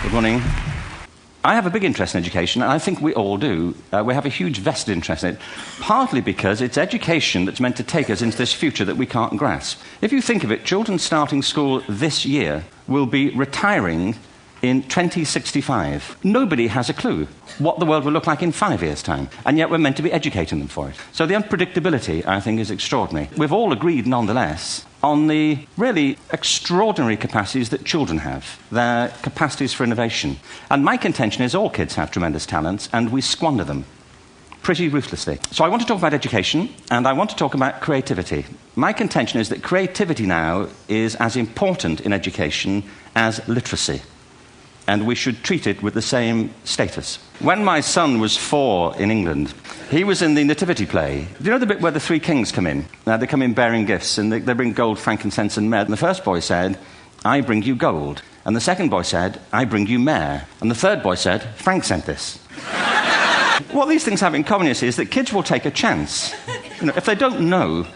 Good morning. I have a big interest in education, and I think we all do. We have a huge vested interest in it, partly because it's education that's meant to take us into this future that we can't grasp. If you think of it, children starting school this year will be retiring in 2065. Nobody has a clue what the world will look like in 5 years' time, and yet we're meant to be educating them for it. So the unpredictability, I think, is extraordinary. We've all agreed, nonetheless, on the really extraordinary capacities that children have, their capacities for innovation. And my contention is all kids have tremendous talents, and we squander them pretty ruthlessly. So I want to talk about education, and I want to talk about creativity. My contention is that creativity now is as important in education as literacy, and we should treat it with the same status. When my son was 4 in England, he was in the nativity play. Do you know the bit where the 3 kings come in? They come in bearing gifts, and they bring gold, frankincense, and myrrh. And the first boy said, "I bring you gold." And the second boy said, "I bring you myrrh." And the third boy said, "Frank sent this." What these things have in common, you see, is that kids will take a chance. If they don't know,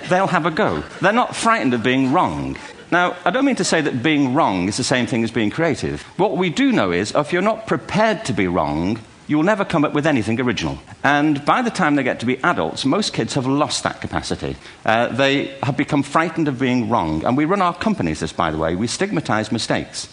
they'll have a go. They're not frightened of being wrong. Now, I don't mean to say that being wrong is the same thing as being creative. What we do know is, if you're not prepared to be wrong, you'll never come up with anything original. And by the time they get to be adults, most kids have lost that capacity. They have become frightened of being wrong. And we run our companies this, by the way. We stigmatize mistakes.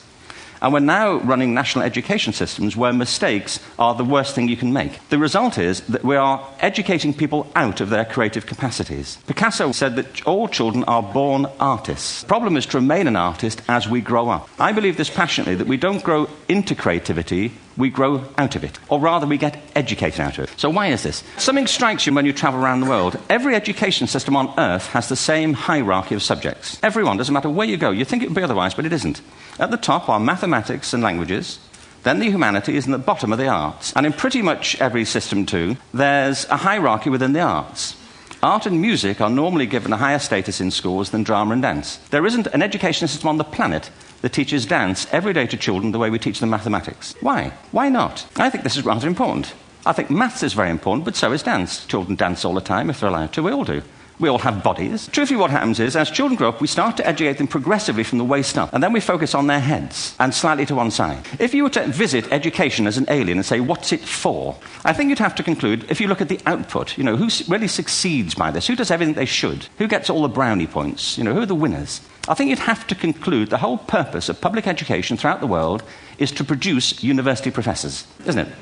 And we're now running national education systems where mistakes are the worst thing you can make. The result is that we are educating people out of their creative capacities. Picasso said that all children are born artists. The problem is to remain an artist as we grow up. I believe this passionately, that we don't grow into creativity, we grow out of it. Or rather, we get educated out of it. So why is this? Something strikes you when you travel around the world. Every education system on Earth has the same hierarchy of subjects. Everyone, doesn't matter where you go. You think it would be otherwise, but it isn't. At the top are mathematics and languages, then the humanities, and at the bottom are the arts. And in pretty much every system, too, there's a hierarchy within the arts. Art and music are normally given a higher status in schools than drama and dance. There isn't an education system on the planet that teaches dance every day to children the way we teach them mathematics. Why? Why not? I think this is rather important. I think maths is very important, but so is dance. Children dance all the time if they're allowed to. We all do. We all have bodies. Truthfully, what happens is, as children grow up, we start to educate them progressively from the waist up, and then we focus on their heads and slightly to one side. If you were to visit education as an alien and say, what's it for? I think you'd have to conclude, if you look at the output, who really succeeds by this? Who does everything they should? Who gets all the brownie points? Who are the winners? I think you'd have to conclude the whole purpose of public education throughout the world is to produce university professors, isn't it?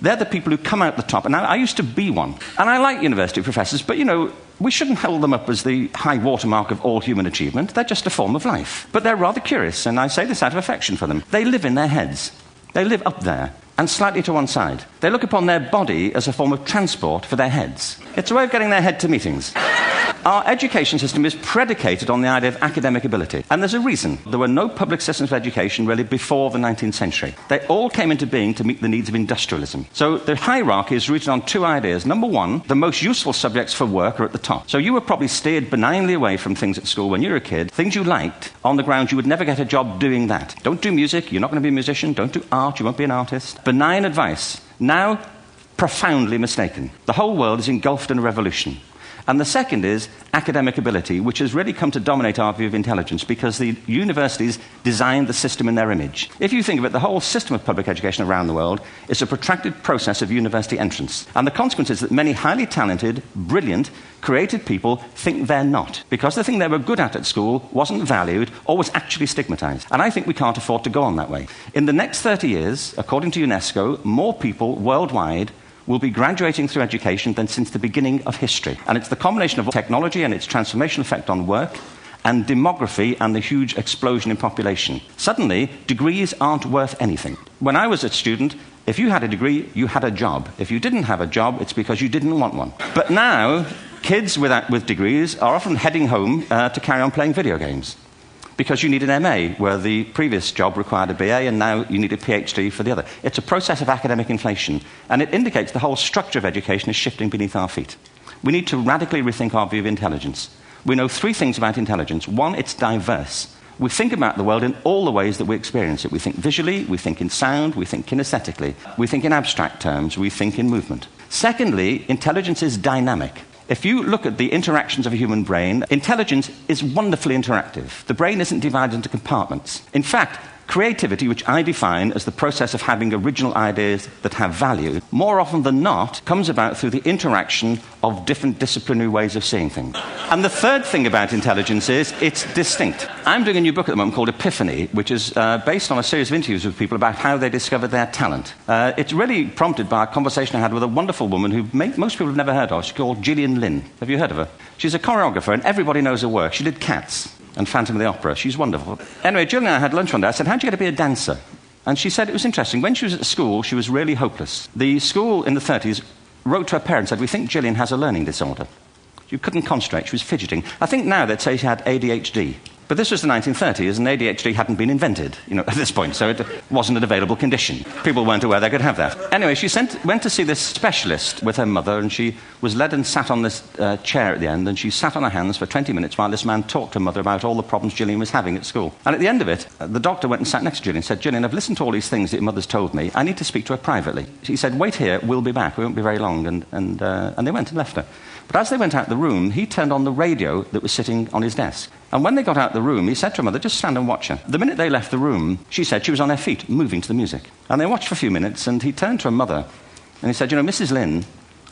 They're the people who come out the top. And I used to be one. And I like university professors, but, we shouldn't hold them up as the high watermark of all human achievement. They're just a form of life. But they're rather curious, and I say this out of affection for them. They live in their heads. They live up there and slightly to one side. They look upon their body as a form of transport for their heads. It's a way of getting their head to meetings. Our education system is predicated on the idea of academic ability. And there's a reason. There were no public systems of education really before the 19th century. They all came into being to meet the needs of industrialism. So the hierarchy is rooted on 2 ideas. Number one, the most useful subjects for work are at the top. So you were probably steered benignly away from things at school when you were a kid, things you liked, on the grounds you would never get a job doing that. Don't do music, you're not going to be a musician. Don't do art, you won't be an artist. Benign advice. Now, profoundly mistaken. The whole world is engulfed in a revolution. And the second is academic ability, which has really come to dominate our view of intelligence because the universities designed the system in their image. If you think of it, the whole system of public education around the world is a protracted process of university entrance. And the consequence is that many highly talented, brilliant, creative people think they're not, because the thing they were good at school wasn't valued or was actually stigmatized. And I think we can't afford to go on that way. In the next 30 years, according to UNESCO, more people worldwide will be graduating through education than since the beginning of history. And it's the combination of technology and its transformational effect on work and demography and the huge explosion in population. Suddenly, degrees aren't worth anything. When I was a student, if you had a degree, you had a job. If you didn't have a job, it's because you didn't want one. But now, kids with degrees are often heading home to carry on playing video games, because you need an MA, where the previous job required a BA, and now you need a PhD for the other. It's a process of academic inflation, and it indicates the whole structure of education is shifting beneath our feet. We need to radically rethink our view of intelligence. We know 3 things about intelligence. 1, it's diverse. We think about the world in all the ways that we experience it. We think visually, we think in sound, we think kinesthetically, we think in abstract terms, we think in movement. Secondly, intelligence is dynamic. If you look at the interactions of a human brain, intelligence is wonderfully interactive. The brain isn't divided into compartments. In fact, Creativity, which I define as the process of having original ideas that have value, more often than not, comes about through the interaction of different disciplinary ways of seeing things. And the third thing about intelligence is it's distinct. I'm doing a new book at the moment called Epiphany, which is based on a series of interviews with people about how they discovered their talent. It's really prompted by a conversation I had with a wonderful woman who most people have never heard of. She's called Gillian Lynne. Have you heard of her? She's a choreographer, and everybody knows her work. She did Cats and Phantom of the Opera. She's wonderful. Anyway, Gillian and I had lunch one day. I said, how'd you get to be a dancer? And she said it was interesting. When she was at school, she was really hopeless. The school in the 30s wrote to her parents and said, we think Gillian has a learning disorder. She couldn't concentrate. She was fidgeting. I think now they'd say she had ADHD. But this was the 1930s, and ADHD hadn't been invented, at this point, so it wasn't an available condition. People weren't aware they could have that. Anyway, she went to see this specialist with her mother, and she was led and sat on this chair at the end, and she sat on her hands for 20 minutes while this man talked to her mother about all the problems Gillian was having at school. And at the end of it, the doctor went and sat next to Gillian and said, Gillian, I've listened to all these things that your mother's told me. I need to speak to her privately. He said, wait here, we'll be back. We won't be very long. And they went and left her. But as they went out the room, he turned on the radio that was sitting on his desk. And when they got out the room, he said to her mother, just stand and watch her. The minute they left the room, she said she was on her feet, moving to the music. And they watched for a few minutes, and he turned to her mother, and he said, Mrs. Lynne,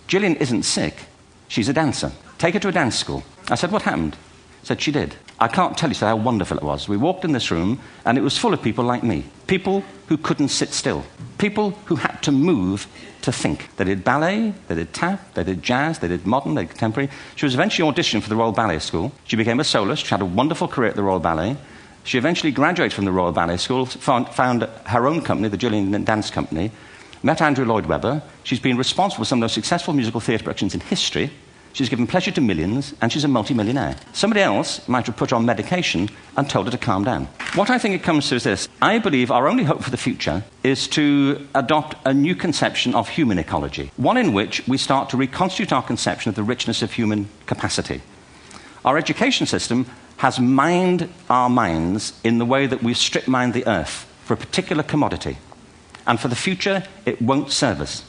Gillian isn't sick. She's a dancer. Take her to a dance school. I said, what happened? He said, she did. I can't tell you how wonderful it was. We walked in this room, and it was full of people like me. People who couldn't sit still. People who had to move to think. They did ballet, they did tap, they did jazz, they did modern, they did contemporary. She was eventually auditioned for the Royal Ballet School. She became a soloist. She had a wonderful career at the Royal Ballet. She eventually graduated from the Royal Ballet School, found her own company, the Gillian Lynne Dance Company, met Andrew Lloyd Webber. She's been responsible for some of those successful musical theatre productions in history. She's given pleasure to millions, and she's a multi-millionaire. Somebody else might have put her on medication and told her to calm down. What I think it comes to is this. I believe our only hope for the future is to adopt a new conception of human ecology, one in which we start to reconstitute our conception of the richness of human capacity. Our education system has mined our minds in the way that we've strip-mined the earth for a particular commodity. And for the future, it won't serve us.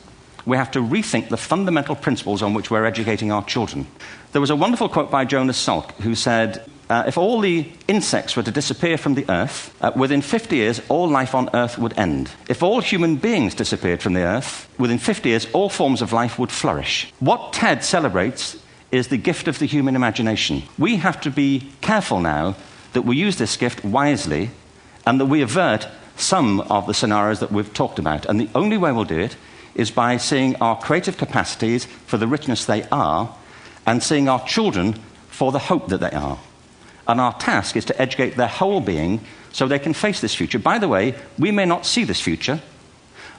We have to rethink the fundamental principles on which we're educating our children. There was a wonderful quote by Jonas Salk, who said, if all the insects were to disappear from the earth, within 50 years, all life on earth would end. If all human beings disappeared from the earth, within 50 years, all forms of life would flourish. What TED celebrates is the gift of the human imagination. We have to be careful now that we use this gift wisely and that we avert some of the scenarios that we've talked about. And the only way we'll do it is by seeing our creative capacities for the richness they are and seeing our children for the hope that they are. And our task is to educate their whole being so they can face this future. By the way, we may not see this future,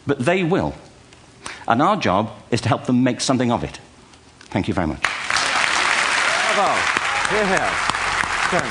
but they will. And our job is to help them make something of it. Thank you very much. Bravo. Here, here. Stand.